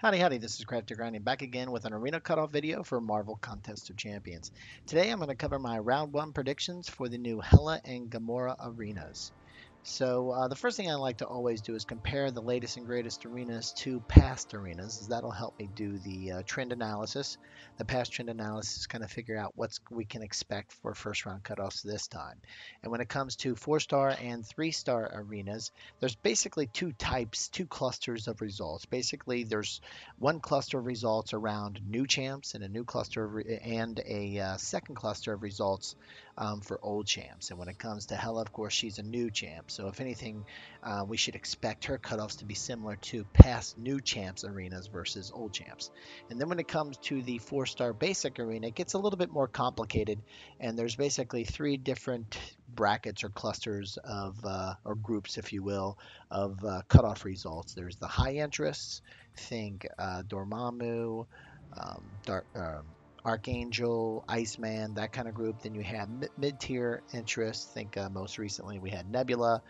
Howdy, howdy, this is Crafty Grinding back again with an arena cutoff video for Marvel Contest of Champions. Today I'm going to cover my round one predictions for the new Hela and Gamora arenas. So the first thing I like to always do is compare the latest and greatest arenas to past arenas, as that'll help me do the trend analysis, the past trend analysis, kind of figure out what we can expect for first round cutoffs this time. And when it comes to 4-star and 3-star arenas, there's basically two types, two clusters of results. Basically, there's one cluster of results around new champs and a new cluster and a second cluster of results for old champs. And when it comes to Hela, of course, she's a new champ. So if anything, we should expect her cutoffs to be similar to past new champs arenas versus old champs. And then when it comes to the 4-star basic arena, it gets a little bit more complicated. And there's basically three different brackets or clusters of, or groups, if you will, of cutoff results. There's the high interests, think Dormammu, Dark, Archangel, Iceman, that kind of group. Then you have mid-tier interests. Think most recently we had Nebula.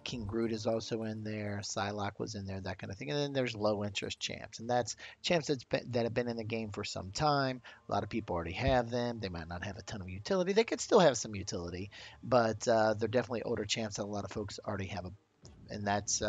King Groot is also in there. Psylocke was in there, that kind of thing. And then there's low interest champs, and that's champs that have been in the game for some time. A lot of people already have them. They might not have a ton of utility. They could still have some utility, but they're definitely older champs that a lot of folks already have and that's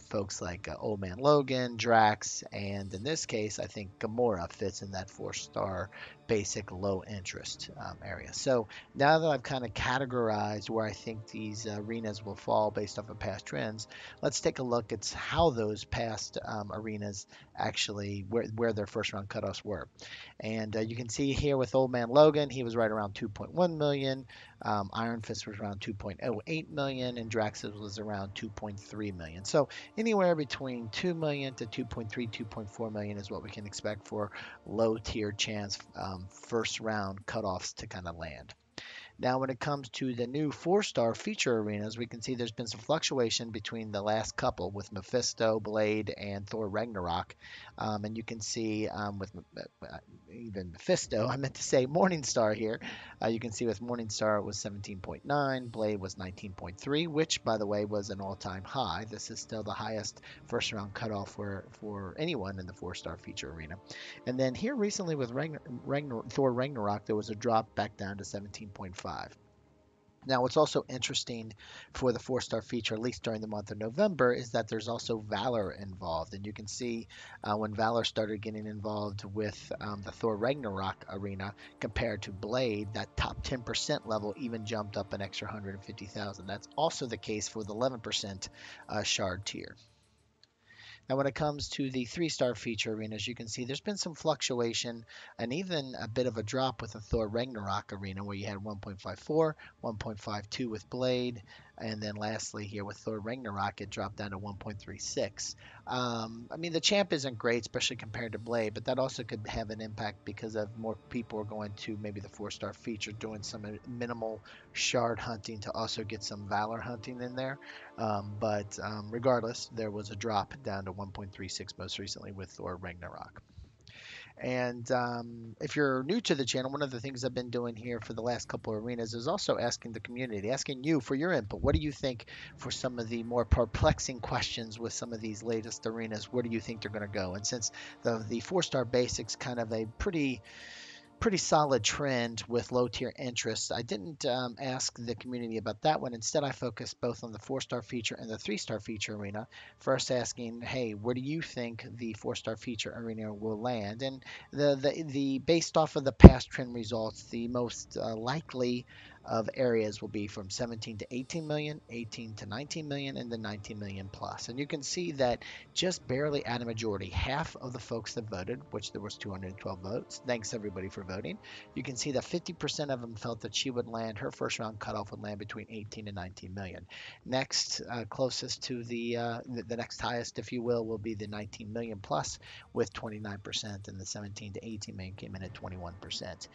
folks like Old Man Logan, Drax, and in this case, I think Gamora fits in that 4-star basic low interest area. So now that I've kind of categorized where I think these arenas will fall based off of past trends, let's take a look at how those past arenas actually, where their first round cutoffs were. And you can see here with Old Man Logan, he was right around 2.1 million. Iron Fist was around 2.08 million, and Drax was around 2.3 million. So anywhere between 2 million to 2.3, 2.4 million is what we can expect for low tier chance first round cutoffs to kind of land. Now, when it comes to the new 4-star feature arenas, we can see there's been some fluctuation between the last couple with Mephisto, Blade, and Thor Ragnarok. And you can see with even Mephisto, I meant to say Morningstar here. You can see with Morningstar it was 17.9, Blade was 19.3, which, by the way, was an all-time high. This is still the highest first-round cutoff for anyone in the 4-star feature arena. And then here recently with Thor Ragnarok, there was a drop back down to 17.5. Now, what's also interesting for the 4-star feature, at least during the month of November, is that there's also Valor involved. And you can see when Valor started getting involved with the Thor Ragnarok arena compared to Blade, that top 10% level even jumped up an extra 150,000. That's also the case for the 11% shard tier. Now, when it comes to the 3-star feature arenas, you can see there's been some fluctuation and even a bit of a drop with the Thor Ragnarok arena where you had 1.54, 1.52 with Blade, and then lastly here with Thor Ragnarok, it dropped down to 1.36. I mean, the champ isn't great, especially compared to Blade, but that also could have an impact because of more people are going to maybe the 4-star feature doing some minimal shard hunting to also get some Valor hunting in there. But regardless, there was a drop down to 1.36 most recently with Thor Ragnarok. And if you're new to the channel, one of the things I've been doing here for the last couple of arenas is also asking the community, asking you for your input. What do you think for some of the more perplexing questions with some of these latest arenas? Where do you think they're going to go? And since the 4-star basics kind of a pretty solid trend with low tier interests. I didn't ask the community about that one. Instead, I focused both on the 4-star feature and the 3-star feature arena. First, asking, hey, where do you think the 4-star feature arena will land? And the based off of the past trend results, the most likely of areas will be from 17 to 18 million, 18 to 19 million, and then 19 million plus. And you can see that just barely at a majority, half of the folks that voted, which there was 212 votes. Thanks everybody for voting. You can see that 50% of them felt that she would land, her first round cutoff would land between 18 and 19 million. Next, closest to the next highest, if you will be the 19 million plus with 29%, and the 17 to 18 million came in at 21%.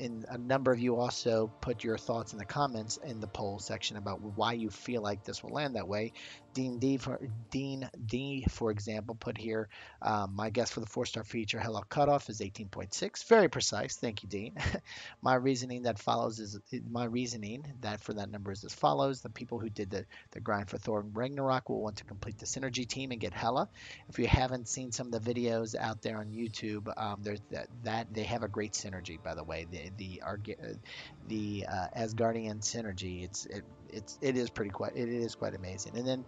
And a number of you also put your thoughts in the comments in the poll section about why you feel like this will land that way. Dean D, for example, put here, my guess for the four-star feature Hela Cutoff is 18.6. Very precise. Thank you, Dean. My reasoning that for that number is as follows. The people who did the grind for Thor Ragnarok will want to complete the synergy team and get Hela. If you haven't seen some of the videos out there on YouTube, there's that they have a great synergy, by the way. The Asgardian synergy. It is quite amazing. And then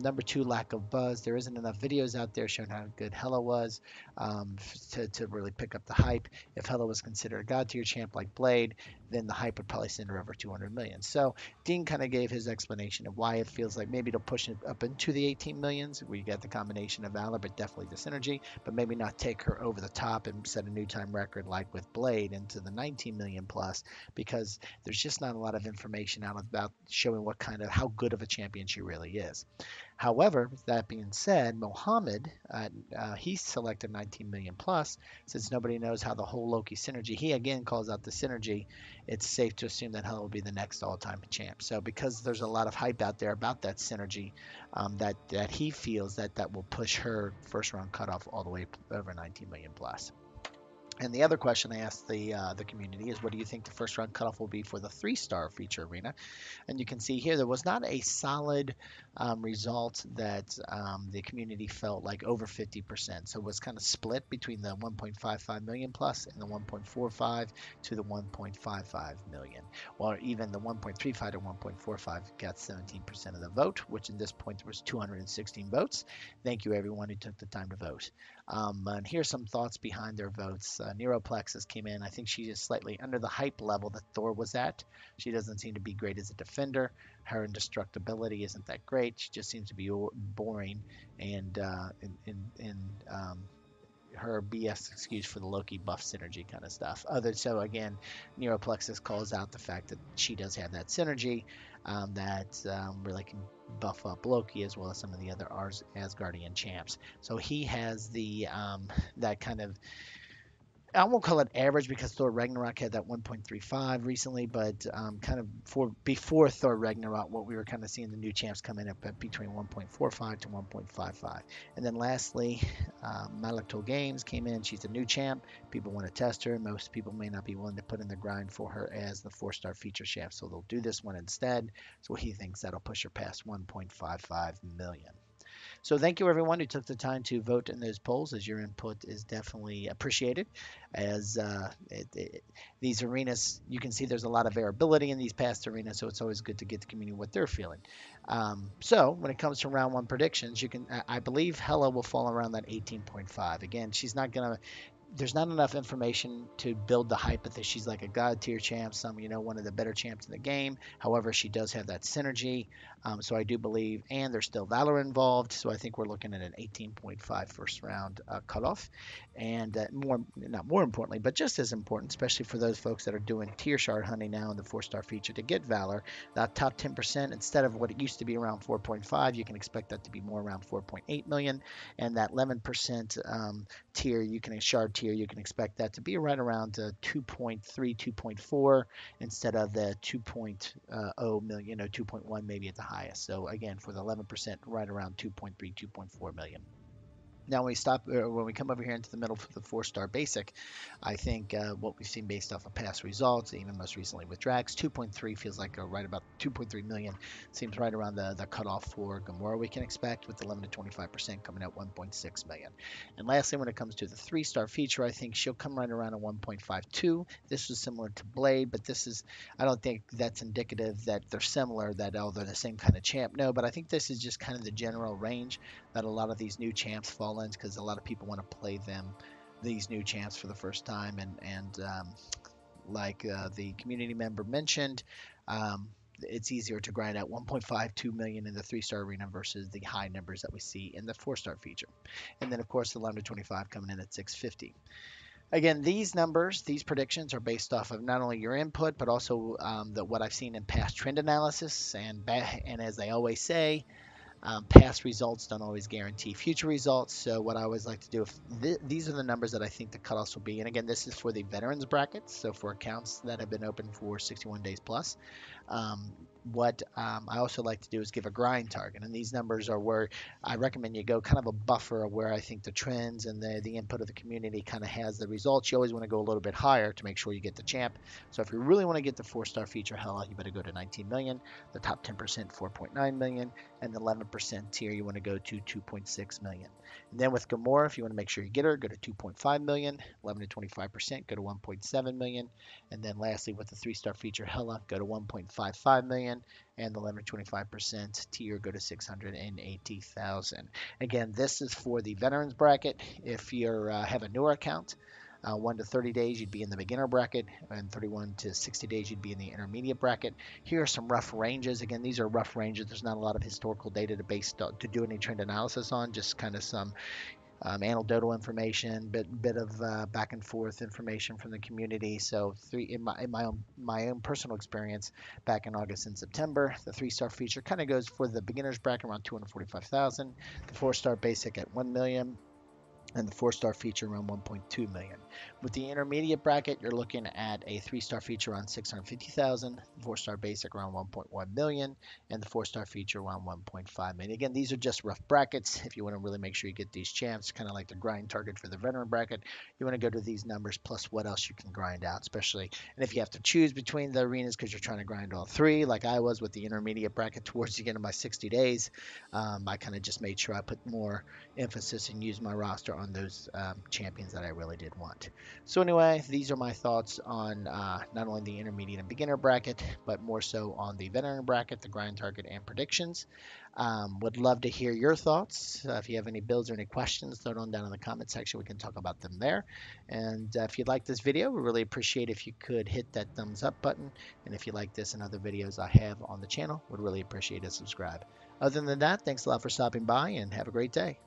number two, lack of buzz. There isn't enough videos out there showing how good Hela was to really pick up the hype. If Hela was considered a god tier champ like Blade, then the hype would probably send her over 200 million. So Dean kind of gave his explanation of why it feels like maybe to push it up into the 18 millions, where you get the combination of Valor, but definitely the synergy, but maybe not take her over the top and set a new time record like with Blade into the 19 million plus, because there's just not a lot of information out about showing how good of a champion she really is. However, that being said, Mohammed, he selected 19 million plus. Since nobody knows how the whole Loki synergy, he again calls out the synergy. It's safe to assume that Hela will be the next all-time champ. So because there's a lot of hype out there about that synergy, that he feels that will push her first round cutoff all the way over 19 million plus. And the other question I asked the community is, what do you think the first round cutoff will be for the 3-star feature arena? And you can see here there was not a solid result that the community felt like over 50%. So it was kind of split between the 1.55 million plus and the 1.45 to the 1.55 million, or even the 1.35 to 1.45 got 17% of the vote, which in this point was 216 votes. Thank you everyone who took the time to vote. And here's some thoughts behind their votes. Neuroplexus came in. I think she is slightly under the hype level that Thor was at. She doesn't seem to be great as a defender. Her indestructibility isn't that great. She just seems to be boring, and her BS excuse for the Loki buff synergy kind of stuff. So again, Neuroplexus calls out the fact that she does have that synergy that really can buff up Loki as well as some of the other Asgardian champs. So he has that kind of, I won't call it average because Thor Ragnarok had that 1.35 recently, but kind of before Thor Ragnarok, what we were kind of seeing the new champs coming up at between 1.45 to 1.55. And then lastly, Malakto Games came in. She's a new champ. People want to test her. Most people may not be willing to put in the grind for her as the 4-star feature champ, so they'll do this one instead. So he thinks that'll push her past 1.55 million. So thank you everyone who took the time to vote in those polls, as your input is definitely appreciated. As these arenas, you can see there's a lot of variability in these past arenas, so it's always good to get the community what they're feeling. So when it comes to round one predictions, I believe Hela will fall around that 18.5. Again, there's not enough information to build the hype that she's like a god tier champ, one of the better champs in the game. However, she does have that synergy. So I do believe, and there's still Valor involved. So I think we're looking at an 18.5 first round cutoff. And not more importantly, but just as important, especially for those folks that are doing tier shard hunting now in the 4-star feature to get Valor, that top 10%, instead of what it used to be around 4.5, you can expect that to be more around 4.8 million. And that 11% tier, you can expect that to be right around 2.3, 2.4 instead of the 2.0 million, 2.1 maybe at the highest. So again, for the 11%, right around 2.3, 2.4 million. Now, when we come over here into the middle for the 4-star basic, I think what we've seen based off of past results, even most recently with Drax, 2.3 feels like right about 2.3 million. Seems right around the cutoff for Gamora we can expect, with 11 to 25% coming at 1.6 million. And lastly, when it comes to the 3-star feature, I think she'll come right around a 1.52. This was similar to Blade, but I don't think that's indicative that they're similar, that they're the same kind of champ. No, but I think this is just kind of the general range that a lot of these new champs fall in, because a lot of people want to play these new champs for the first time, and like the community member mentioned, it's easier to grind out 1.52 million in the 3-star arena versus the high numbers that we see in the 4-star feature. And then of course the 11 to 25 coming in at 650. Again, these numbers, these predictions are based off of not only your input, but also what I've seen in past trend analysis, and as they always say, past results don't always guarantee future results. So what I always like to do, these are the numbers that I think the cutoffs will be. And again, this is for the veterans brackets, so for accounts that have been open for 61 days plus. what I also like to do is give a grind target, and these numbers are where I recommend you go kind of a buffer of where I think the trends and the input of the community kind of has the results. You always want to go a little bit higher to make sure you get the champ. So if you really want to get the 4-star feature Hela, you better go to 19 million, the top 10% 4.9 million, and the 11% tier you want to go to 2.6 million. And then with Gamora, if you want to make sure you get her, go to 2.5 million, 11 to 25% go to 1.7 million. And then lastly, with the 3-star feature Hela, go to 1.55 million, and the 11 to 25% tier go to 680,000. Again, this is for the veterans bracket. If you have a newer account, 1 to 30 days, you'd be in the beginner bracket, and 31 to 60 days, you'd be in the intermediate bracket. Here are some rough ranges. Again, these are rough ranges. There's not a lot of historical data to do any trend analysis on, just kind of some anecdotal information, bit of back and forth information from the community. So in my own personal experience, back in August and September, the 3-star feature kind of goes for the beginners bracket around 245,000, the 4-star basic at 1 million, and the 4-star feature around 1.2 million. With the intermediate bracket, you're looking at a 3-star feature around 650,000, 4-star basic around 1.1 million, and the 4-star feature around 1.5 million. Again, these are just rough brackets. If you want to really make sure you get these champs, kind of like the grind target for the veteran bracket, you want to go to these numbers plus what else you can grind out, especially. And if you have to choose between the arenas because you're trying to grind all three, like I was with the intermediate bracket towards the end of my 60 days, I kind of just made sure I put more emphasis and use my roster on those champions that I really did want. So anyway, these are my thoughts on not only the intermediate and beginner bracket, but more so on the veteran bracket, the grind target, and predictions. Would love to hear your thoughts. If you have any builds or any questions, throw them down in the comment section. We can talk about them there. And if you like this video, we really appreciate if you could hit that thumbs up button. And if you like this and other videos I have on the channel, would really appreciate a subscribe. Other than that, thanks a lot for stopping by and have a great day.